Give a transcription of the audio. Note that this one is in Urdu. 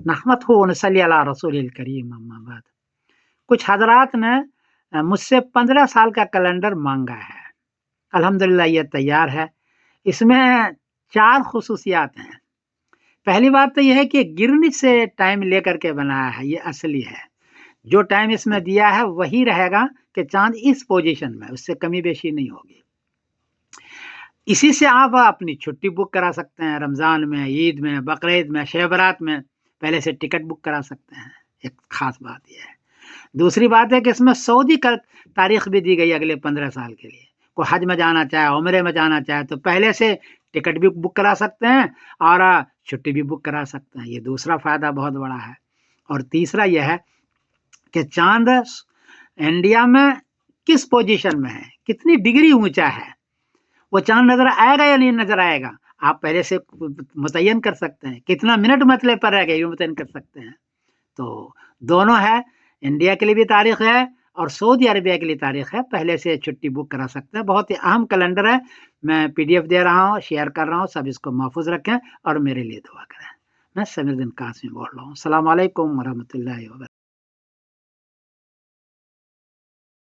نحمدہ ونصلی علی رسول الکریم اما بعد۔ کچھ حضرات نے مجھ سے 15 سال کا کیلنڈر مانگا ہے، الحمدللہ یہ تیار ہے۔ اس میں 4 خصوصیات ہیں۔ پہلی بات تو یہ ہے کہ گرنٹ سے ٹائم لے کر کے بنایا ہے، یہ اصلی ہے۔ جو ٹائم اس میں دیا ہے وہی رہے گا کہ چاند اس پوزیشن میں، اس سے کمی بیشی نہیں ہوگی۔ اسی سے آپ اپنی چھٹی بک کرا سکتے ہیں، رمضان میں، عید میں، بقرعید میں، شب برات میں پہلے سے ٹکٹ بک کرا سکتے ہیں۔ ایک خاص بات یہ ہے۔ دوسری بات ہے کہ اس میں سعودی کا تاریخ بھی دی گئی اگلے 15 سال کے لیے۔ کوئی حج میں جانا چاہے، عمرے میں جانا چاہے تو پہلے سے ٹکٹ بھی بک کرا سکتے ہیں اور چھٹی بھی بک کرا سکتے ہیں۔ یہ دوسرا فائدہ بہت بڑا ہے۔ اور تیسرا یہ ہے کہ چاند انڈیا میں کس پوزیشن میں ہے، کتنی ڈگری اونچا ہے، وہ چاند نظر آئے گا یا نہیں نظر آئے گا، آپ پہلے سے متعین کر سکتے ہیں۔ کتنا منٹ مطلب پر رہے گا یہ متعین کر سکتے ہیں۔ تو دونوں ہے، انڈیا کے لیے بھی تاریخ ہے اور سعودی عربیہ کے لیے تاریخ ہے، پہلے سے چھٹی بک کرا سکتے ہیں۔ بہت ہی اہم کیلنڈر ہے، میں PDF دے رہا ہوں، شیئر کر رہا ہوں، سب اس کو محفوظ رکھیں اور میرے لیے دعا کریں۔ میں سمیر الدین قاسمی بول رہا ہوں۔ السلام علیکم ورحمۃ اللہ وبرکاتہ۔